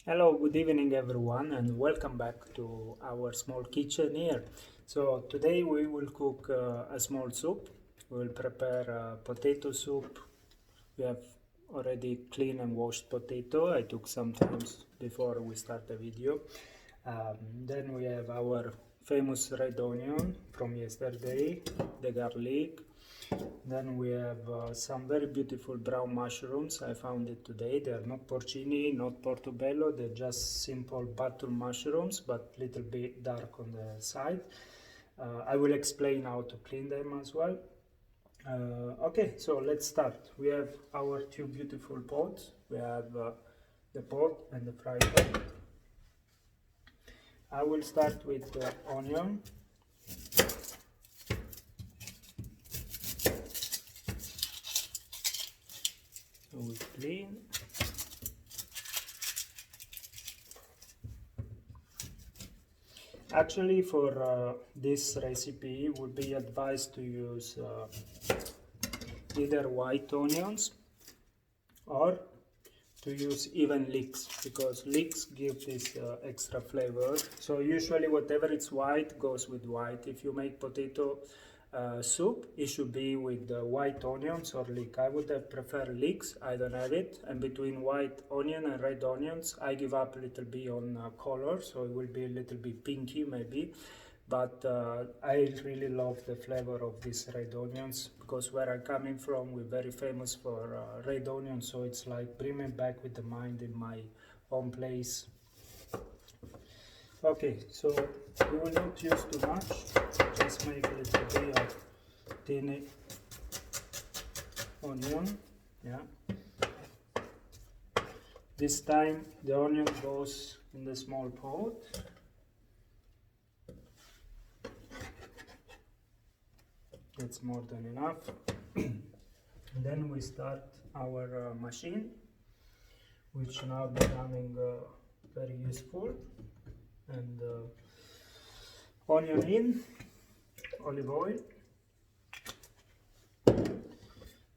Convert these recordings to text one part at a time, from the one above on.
Hello, good evening everyone, and welcome back to our small kitchen here. So today we will cook a small soup. We will prepare potato soup. We have already cleaned and washed potato. I took some time before we start the video. Then we have our famous red onion from yesterday, the garlic. Then we have some very beautiful brown mushrooms. I found it today. They are not porcini, not portobello. They're just simple button mushrooms, but little bit dark on the side. I will explain how to clean them as well. Okay, so let's start. We have our two beautiful pots. We have the pot and the fry pan. I will start with the onion. So we clean. Actually, for this recipe, it would be advised to use either white onions or to use even leeks, because leeks give this extra flavor. So usually whatever it's white goes with white. If you make potato soup, it should be with white onions or leek. I would have preferred leeks. I don't have it, and between white onion and red onions I give up a little bit on color, so it will be a little bit pinky maybe. But I really love the flavor of these red onions, because where I'm coming from, we're very famous for red onions, so it's like bringing back with the mind in my home place. Okay, so we will not use too much, just make a little bit of thin onion, yeah. This time the onion goes in the small pot. That's more than enough. Then we start our machine, which now becoming very useful. And onion in, olive oil.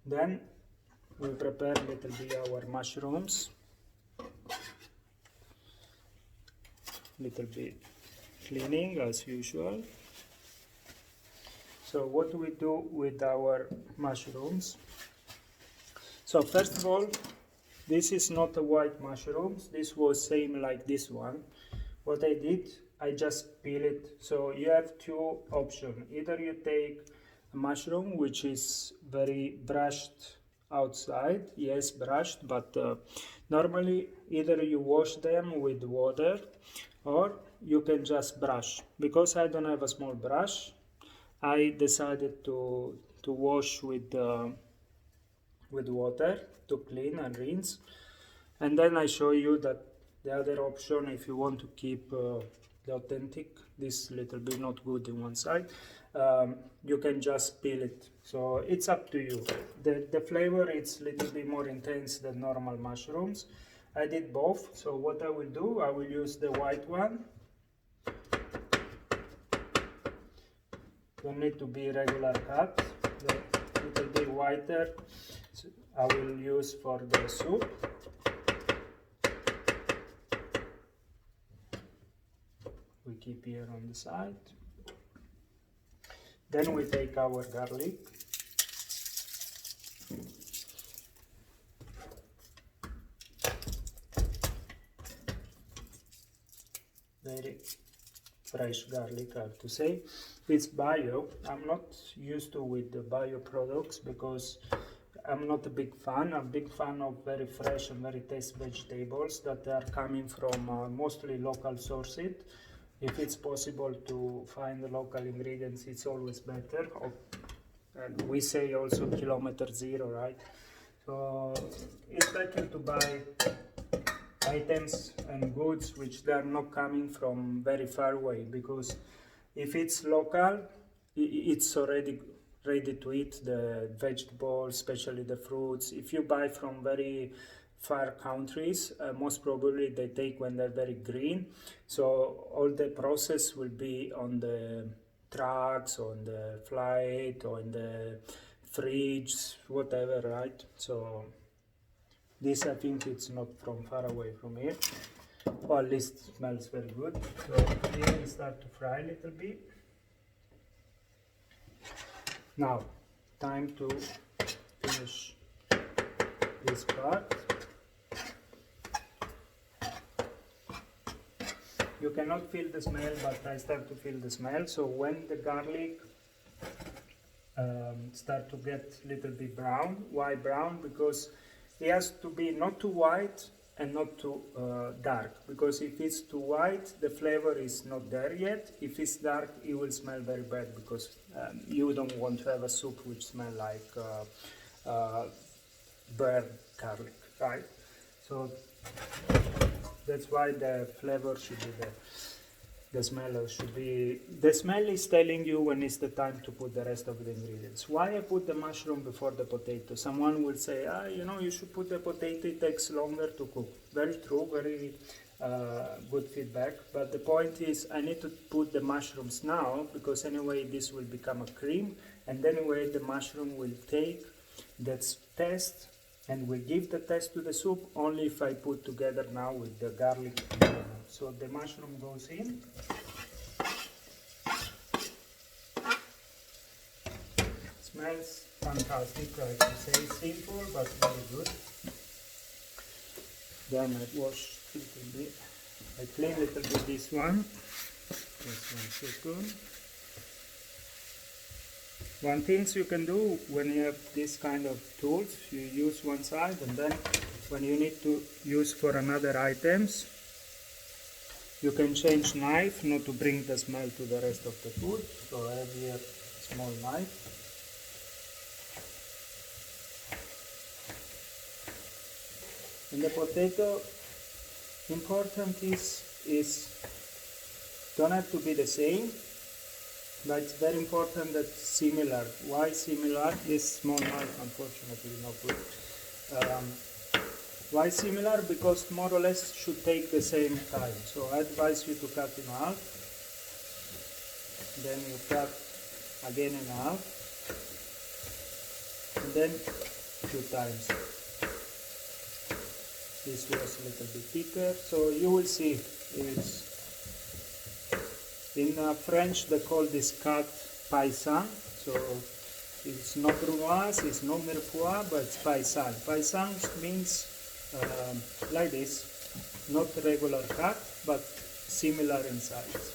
Then we prepare a little bit our mushrooms, little bit cleaning as usual. So what do we do with our mushrooms? So first of all, this is not a white mushrooms. This was same like this one. What I did, I just peel it. So you have two options. Either you take a mushroom which is very brushed outside, yes, brushed, but normally either you wash them with water or you can just brush. Because I don't have a small brush, I decided to wash with water to clean and rinse. And then I show you that the other option, if you want to keep the authentic, this little bit not good in one side, you can just peel it. So it's up to you. The flavor is a little bit more intense than normal mushrooms. I did both. So what I will do, I will use the white one. Don't need to be regular cut. The little bit whiter I will use for the soup. We keep here on the side. Then we take our garlic. Very fresh garlic, I have to say. It's bio. I'm not used to with the bio products because I'm not a big fan. I'm a big fan of very fresh and very tasty vegetables that are coming from mostly local sources. If it's possible to find the local ingredients, it's always better. And we say also kilometer zero, right? So it's better to buy items and goods which they are not coming from very far away, because if it's local, it's already ready to eat, the vegetables, especially the fruits. If you buy from very far countries, most probably they take when they're very green, so all the process will be on the trucks, on the flight, or in the fridge, whatever, right? So this, I think, it's not from far away from here. or at least smells very good. So here we start to fry a little bit. Now, time to finish this part. You cannot feel the smell, but I start to feel the smell. So when the garlic start to get a little bit brown, why brown? Because it has to be not too white and not too dark, because if it's too white, the flavor is not there yet. If it's dark, it will smell very bad, because you don't want to have a soup which smell like burnt garlic, right? So that's why the flavor should be there. The smell is telling you when it's the time to put the rest of the ingredients. Why I put the mushroom before the potato? Someone will say, you should put the potato, it takes longer to cook. Very true, very good feedback. But the point is, I need to put the mushrooms now, because anyway this will become a cream, and anyway the mushroom will take that taste and will give the taste to the soup only if I put together now with the garlic. So the mushroom goes in. Smells fantastic, right to say, simple but very good. Then I wash a little bit. I clean a little bit this one. Just 1 second. One thing you can do when you have this kind of tools, you use one side, and then when you need to use for another items, you can change knife, not to bring the smell to the rest of the food. So I have here a small knife. And the potato, important is don't have to be the same, but it's very important that similar. Why similar? This small knife unfortunately not good. Why similar? Because more or less should take the same time. So I advise you to cut in half. Then you cut again in half. And then 2 times. This was a little bit thicker. So you will see it's in French they call this cut paysan. So it's not brunoise, it's not mirepoix, but it's paysan. Paysan means like this, not regular cut, but similar in size.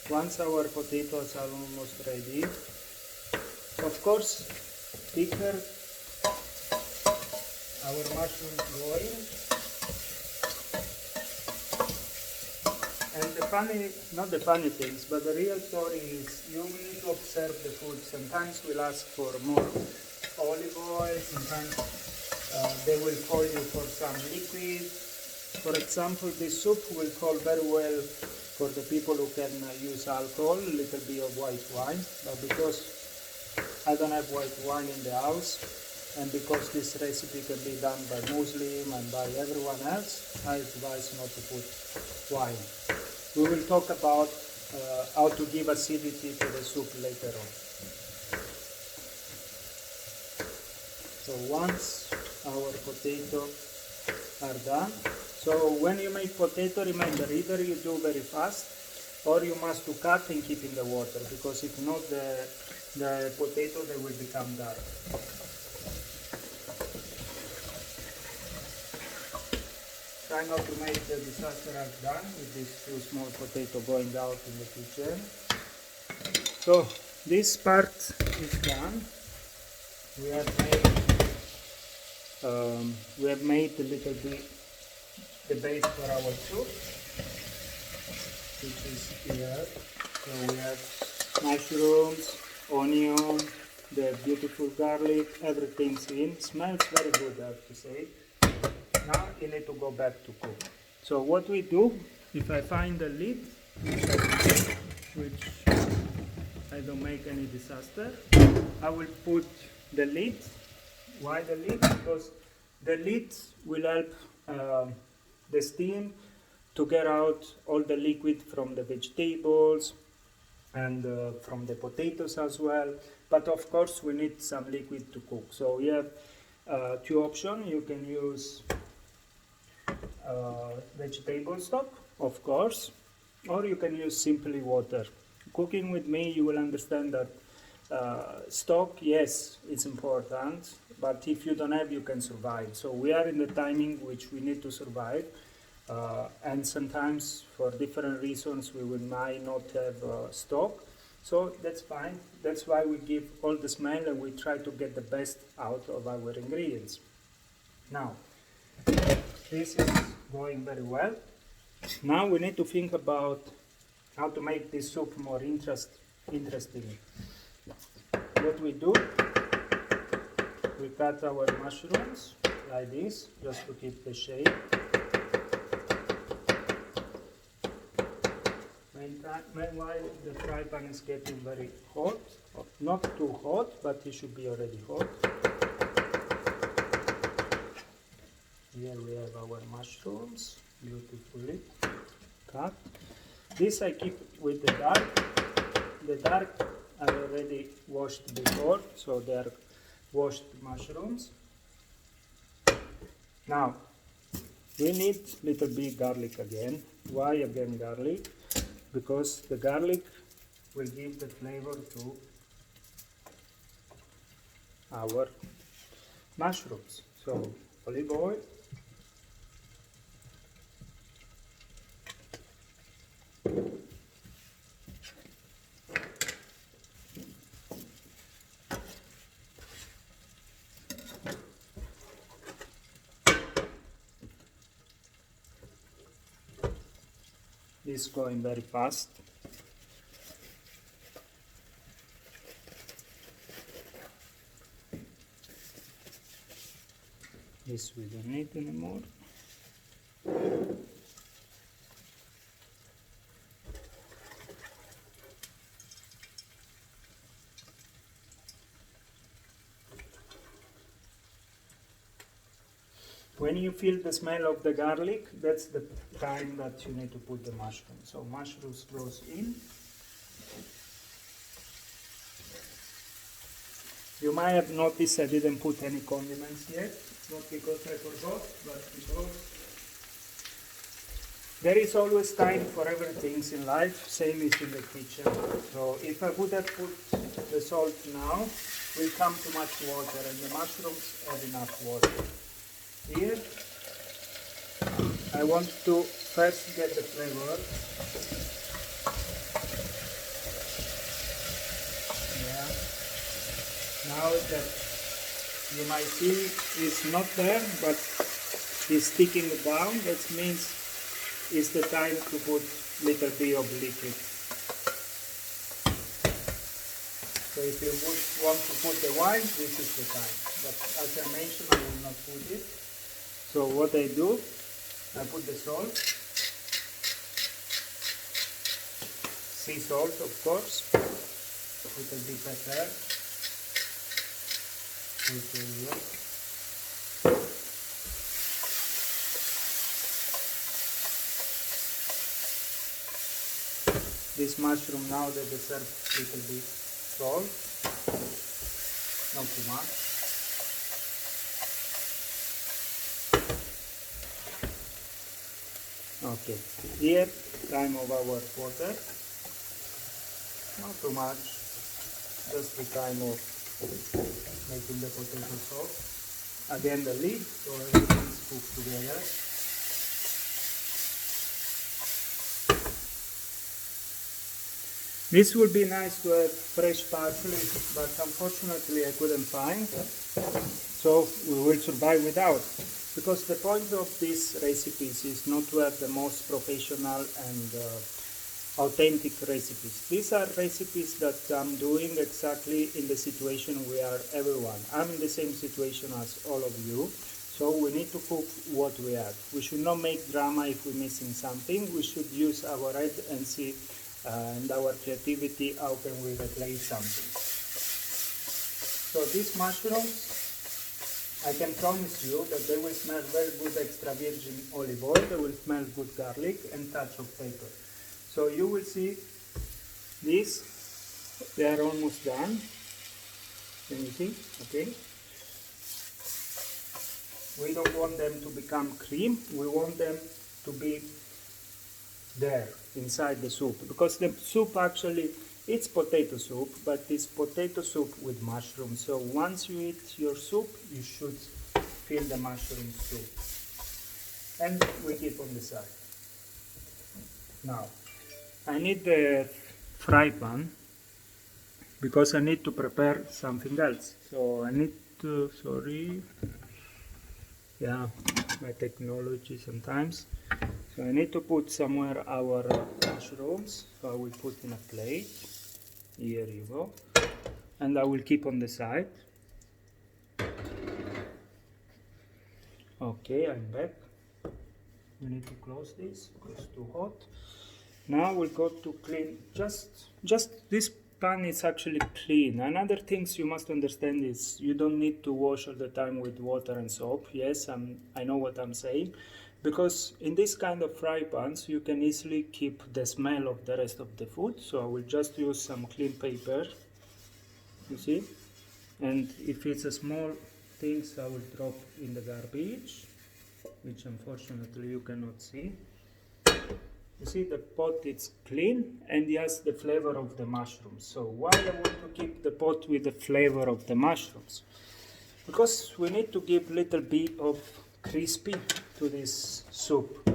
Once our potatoes are almost ready, of course, thicker our mushrooms go in. And not the funny things, but the real story is you need to observe the food. Sometimes we'll ask for more olive oil, sometimes they will call you for some liquid. For example, this soup will call very well for the people who can use alcohol, a little bit of white wine. But because I don't have white wine in the house, and because this recipe can be done by Muslim and by everyone else, I advise not to put wine. We will talk about how to give acidity to the soup later on. So once our potato are done, so when you make potato, remember, either you do very fast or you must to cut and keep in the water, because if not the potato they will become dark. Try not to make the disaster as done with these 2 small potato going out in the kitchen. So this part is done. We have made a little bit the base for our soup, which is here. So we have mushrooms, onion, the beautiful garlic, everything's in. Smells very good, I have to say. Now you need to go back to cook. So what we do, if I find the lid, which I don't make any disaster, I will put the lid. Why the lid? Because the lid will help the steam to get out all the liquid from the vegetables and from the potatoes as well. But of course we need some liquid to cook. So we have 2 options. You can use vegetable stock, of course, or you can use simply water. Cooking with me, you will understand that stock, yes, it's important, but if you don't have, you can survive. So we are in the timing which we need to survive, and sometimes for different reasons we might not have stock. So that's fine. That's why we give all the smell and we try to get the best out of our ingredients. Now, this is going very well. Now we need to think about how to make this soup more interesting. What we do, we cut our mushrooms like this, just to keep the shape. Meanwhile, the fry pan is getting very hot. Not too hot, but it should be already hot. Here we have our mushrooms, beautifully cut. This I keep with the dark. The dark I already washed before, so they are washed mushrooms. Now, we need little bit garlic again. Why again garlic? Because the garlic will give the flavor to our mushrooms. So, olive oil. This is going very fast. This we don't need anymore. When you feel the smell of the garlic, that's the time that you need to put the mushroom. So mushrooms goes in. You might have noticed I didn't put any condiments yet, not because I forgot, but because there is always time for everything in life, same as in the kitchen. So if I would have put the salt now, will come too much water, and the mushrooms have enough water. Here, I want to first get the flavor. Yeah. Now that you might see it's not there, but it's sticking down, that means it's the time to put little bit of liquid. So if you want to put the wine, this is the time. But as I mentioned, I will not put it. So what I do, I put the salt, sea salt of course, little bit pepper, this mushroom now they deserve little bit salt, not too much. Okay, here time of our water, not too much, just the time of making the potato sauce. Again the lid, so everything is cooked together. This would be nice to have fresh parsley, but unfortunately I couldn't find, so we will survive without. Because the point of these recipes is not to have the most professional and authentic recipes. These are recipes that I'm doing exactly in the situation we are everyone. I'm in the same situation as all of you, so we need to cook what we have. We should not make drama if we're missing something. We should use our head and see and our creativity, how can we replace something. So these mushrooms, I can promise you that they will smell very good extra virgin olive oil, they will smell good garlic and touch of pepper. So you will see these, they are almost done. Can you see? Okay. We don't want them to become cream, we want them to be there inside the soup, because the soup actually, it's potato soup, but it's potato soup with mushrooms. So once you eat your soup, you should feel the mushroom soup. And we keep on the side. Now, I need the fry pan because I need to prepare something else. So I need to, sorry, yeah, my technology sometimes. So I need to put somewhere our mushrooms. So I will put in a plate. Here you go. And I will keep on the side. Okay, I'm back. We need to close this because it's too hot. Now we'll go to clean. Just this pan is actually clean. Another things you must understand is you don't need to wash all the time with water and soap. Yes, I know what I'm saying. Because in this kind of fry pans, you can easily keep the smell of the rest of the food. So I will just use some clean paper, you see. And if it's a small things, I will drop in the garbage, which unfortunately you cannot see. You see the pot, it's clean and it has the flavor of the mushrooms. So why I want to keep the pot with the flavor of the mushrooms? Because we need to give little bit of crispy to this soup.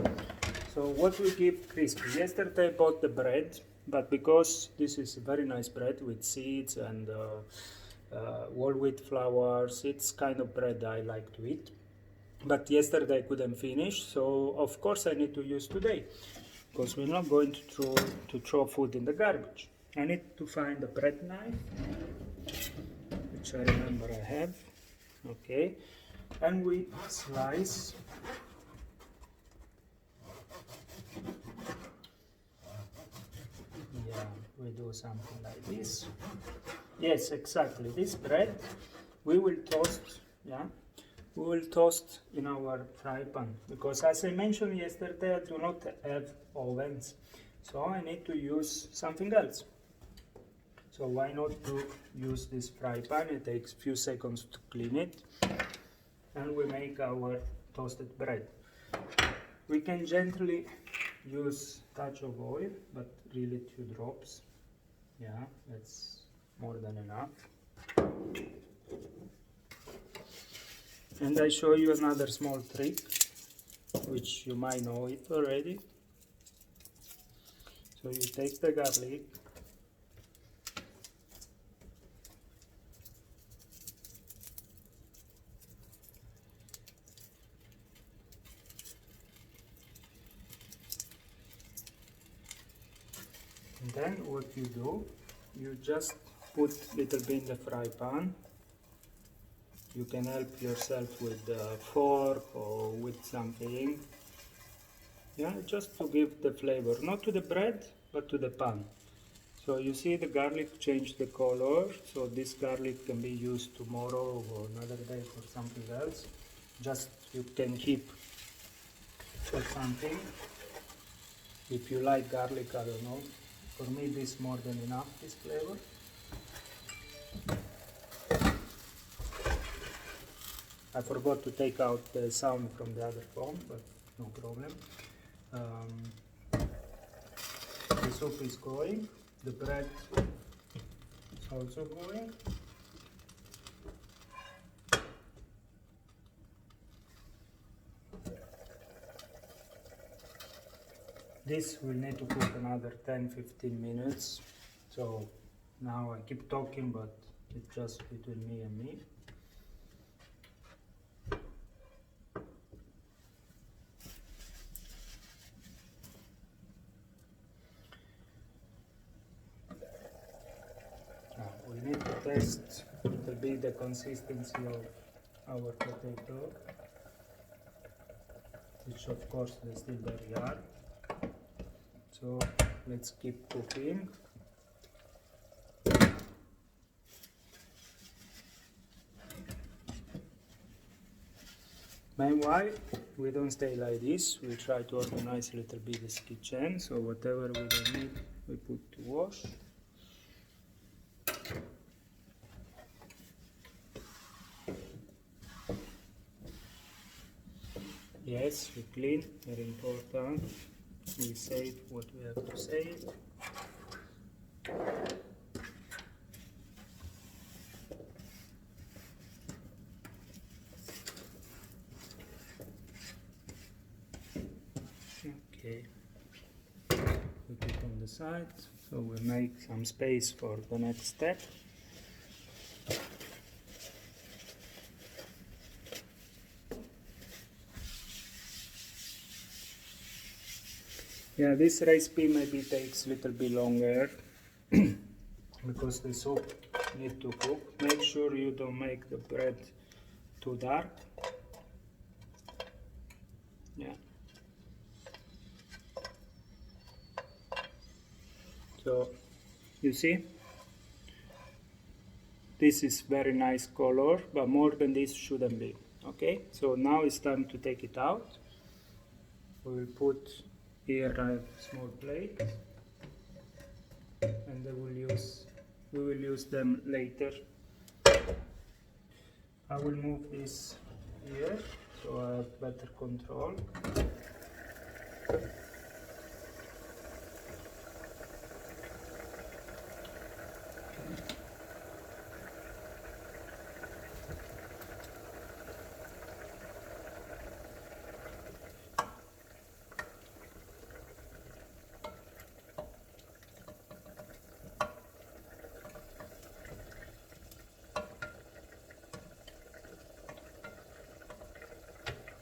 So what we give crispy? Yesterday I bought the bread, but because this is a very nice bread with seeds and whole wheat flours, it's kind of bread I like to eat. But yesterday I couldn't finish, so of course I need to use today, because we're not going to throw food in the garbage. I need to find a bread knife, which I remember I have. Okay, and we slice. Yeah, we do something like this. Yes, exactly. This bread we will toast. Yeah, we will toast in our fry pan, because as I mentioned yesterday, I do not have ovens, so I need to use something else. So why not to use this fry pan? It takes few seconds to clean it, and we make our toasted bread. We can gently use touch of oil, but really 2 drops. Yeah, that's more than enough. And I show you another small trick, which you might know it already. So you take the garlic, and then what you do, you just put little bit in the fry pan. You can help yourself with a fork or with something. Yeah, just to give the flavor, not to the bread, but to the pan. So you see the garlic changed the color, so this garlic can be used tomorrow or another day for something else. Just you can keep for something. If you like garlic, I don't know. For me this is more than enough, this flavor. I forgot to take out the sound from the other phone, but no problem. The soup is going, the bread is also going. This will need to cook another 10-15 minutes. So now I keep talking, but it's just between me and me. We need to test a little bit the consistency of our potato, which of course they still very hard. So let's keep cooking. Meanwhile, we don't stay like this. We try to organize a little bit this kitchen. So whatever we don't need, we put to wash. Yes, we clean, very important. We save what we have to save. Okay, put it on the side, so we make some space for the next step. Yeah, this recipe maybe takes a little bit longer because the soup need to cook. Make sure you don't make the bread too dark. Yeah. So you see, this is very nice color, but more than this shouldn't be. Okay, so now it's time to take it out. We will put here a small plate, and we will use them later. I will move this here so I have better control.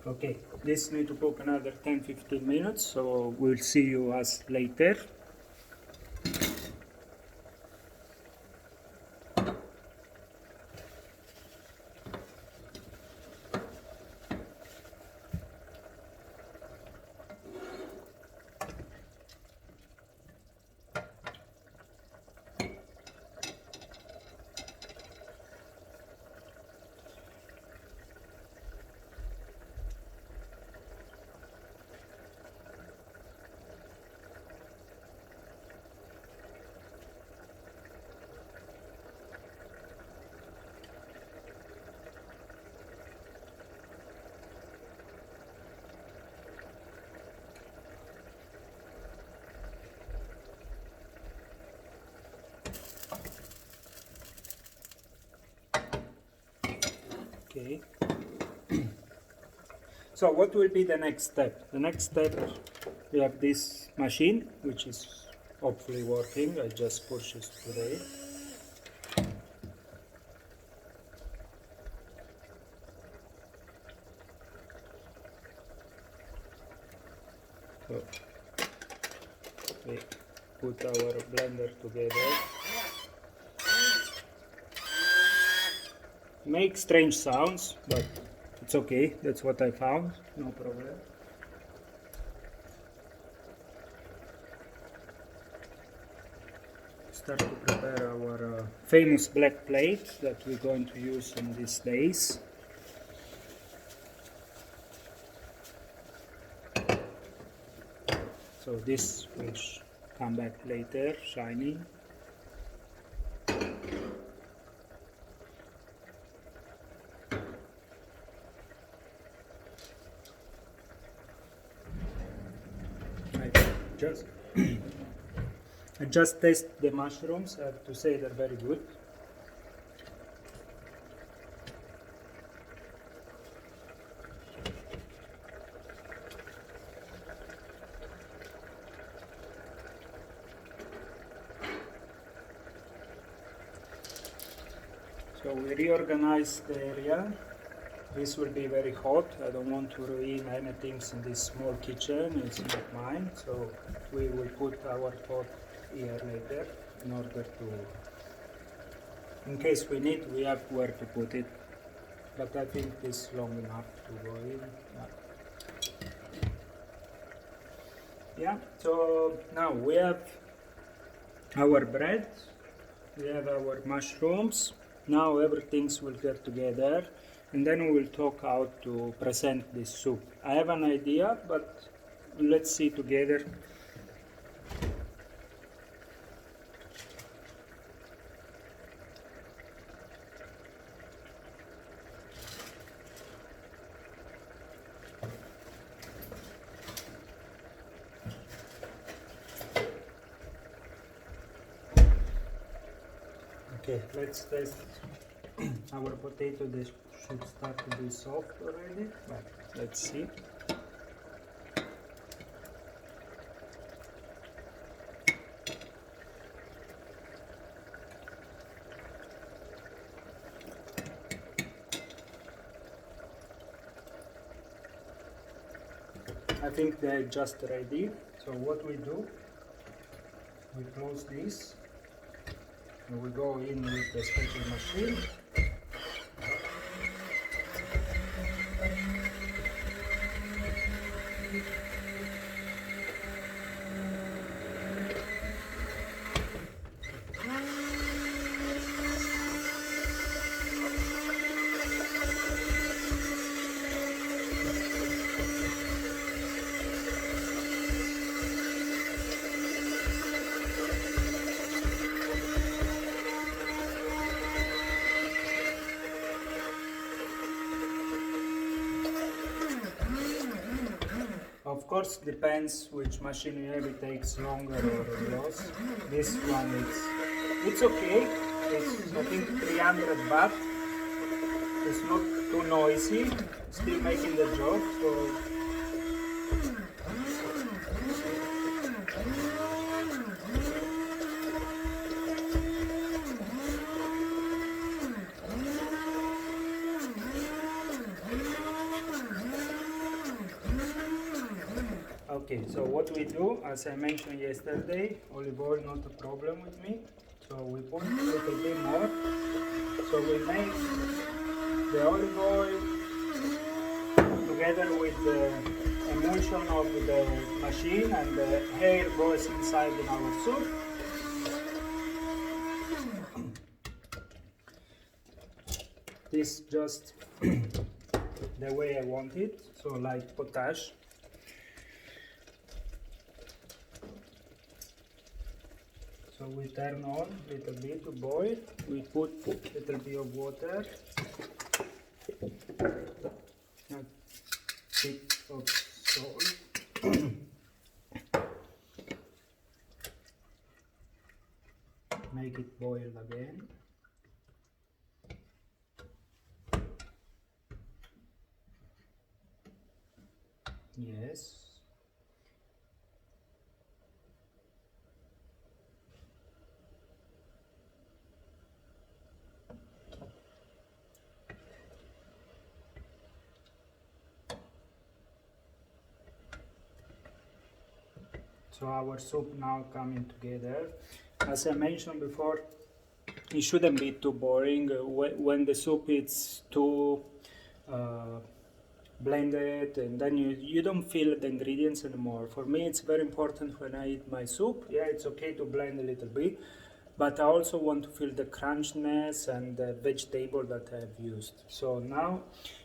Okay, this need to cook another 10-15 minutes, so we'll see you as later. Okay. So what will be the next step? The next step, we have this machine, which is hopefully working. I just purchased today. So we put our blender together. Make strange sounds, but it's okay. That's what I found. No problem. Start to prepare our famous black plate that we're going to use in these days. So this will come back later, shiny. I just taste the mushrooms. I have to say they're very good. So we reorganize the area. This will be very hot. I don't want to ruin anything in this small kitchen. It's not mine. So we will put our pot here later in order to, in case we need, we have where to put it. But I think this is long enough to go in. Yeah, so now we have our bread, we have our mushrooms. Now everything will get together, and then we will talk how to present this soup. I have an idea, but let's see together. Okay, let's test our potato. They should start to be soft already, but let's see. I think they're just ready. So what we do, we close this and we go in with the special machine. Of course, depends which machine you have. It takes longer or less. This one it's okay. It's I think 300 baht. It's not too noisy. Still making the job. So okay, so what we do, as I mentioned yesterday, olive oil not a problem with me. So we put a little bit more. So we make the olive oil together with the emulsion of the machine, and the hair goes inside in our soup. This just the way I want it, so like potash. So we turn on a little bit to boil. We put a little bit of water, a bit of salt. Make it boil again. Yes. So our soup now coming together. As I mentioned before, it shouldn't be too boring. When the soup is too blended, and then you don't feel the ingredients anymore. For me, it's very important when I eat my soup. Yeah, it's okay to blend a little bit, but I also want to feel the crunchiness and the vegetable that I have used. So now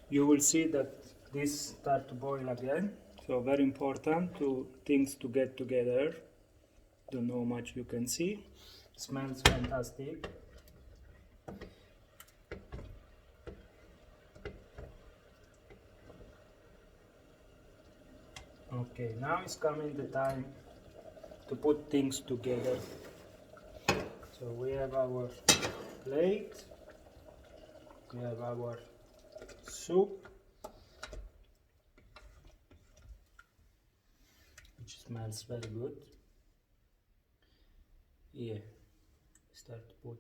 you will see that this start to boil again. So very important to things to get together. Don't know how much you can see. Smells fantastic. Okay, now it's coming the time to put things together. So we have our plate, we have our soup, which smells very good. Here, start to put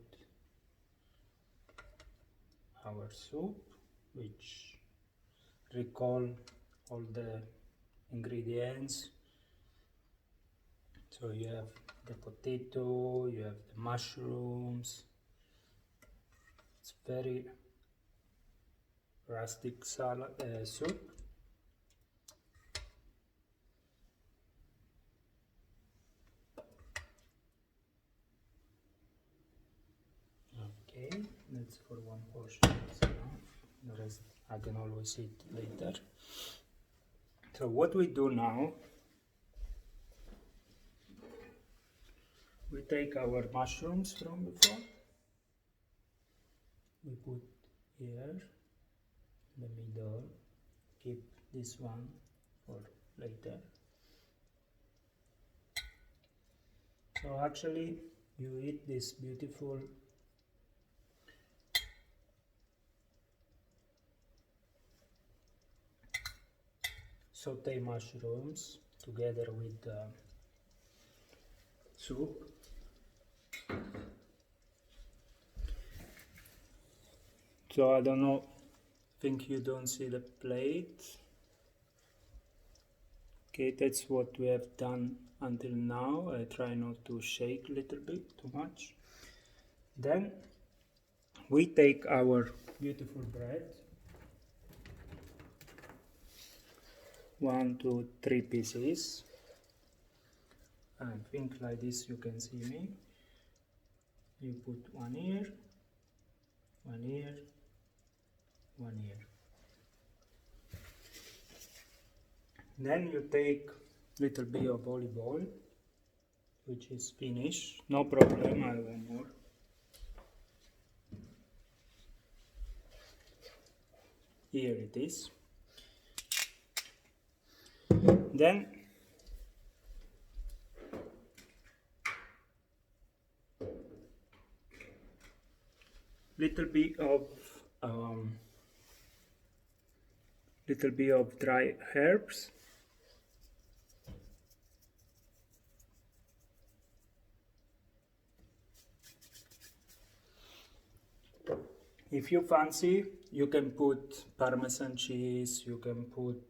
our soup, which recall all the ingredients. So you have the potato, you have the mushrooms. It's very rustic salad soup. Okay, that's for one portion. That's enough. The rest I can always eat later. So what we do now, we take our mushrooms from before, we put here in the middle, keep this one for later. So actually you eat this beautiful saute mushrooms together with the soup. So I don't know, think you don't see the plate. Okay, that's what we have done until now. I try not to shake a little bit too much. Then we take our beautiful bread, 1, 2, 3 pieces. I think like this, you can see me. You put one here, one here, one here. Then you take little bit of olive oil, which is finished. No problem, I want more. Here it is. Then little bit of dry herbs. If you fancy, you can put Parmesan cheese, you can put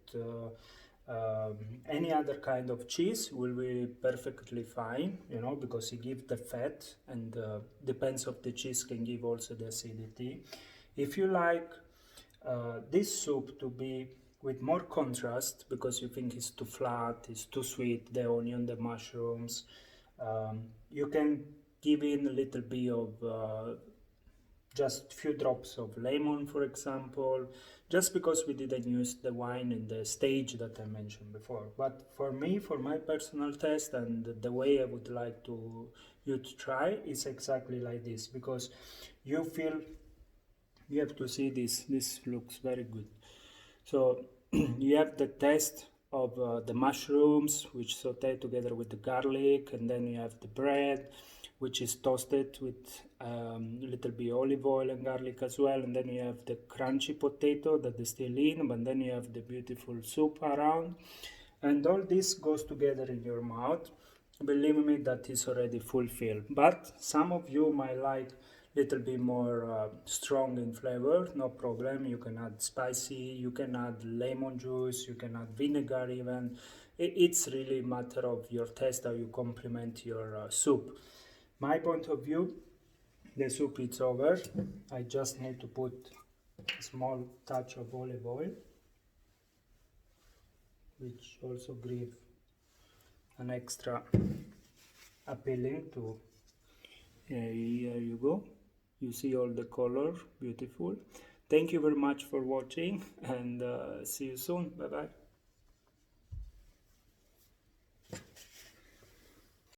any other kind of cheese, will be perfectly fine, you know, because it gives the fat, and depends of the cheese can give also the acidity. If you like this soup to be with more contrast, because you think it's too flat, it's too sweet, the onion, the mushrooms, you can give in a little bit of just few drops of lemon, for example, just because we didn't use the wine in the stage that I mentioned before. But for me, for my personal taste and the way I would like you to try, is exactly like this, because you feel, you have to see this looks very good. So you have the taste of the mushrooms, which saute together with the garlic, and then you have the bread, which is toasted with a little bit olive oil and garlic as well, and then you have the crunchy potato that is still in, but then you have the beautiful soup around, and all this goes together in your mouth. Believe me, that is already fulfilled. But some of you might like little bit more strong in flavor. No problem, you can add spicy, you can add lemon juice, you can add vinegar even. It's really a matter of your taste, how you complement your soup. My point of view, the soup is over. I just need to put a small touch of olive oil, which also gives an extra appealing to. Here you go. You see all the color, beautiful. Thank you very much for watching, and see you soon. Bye bye.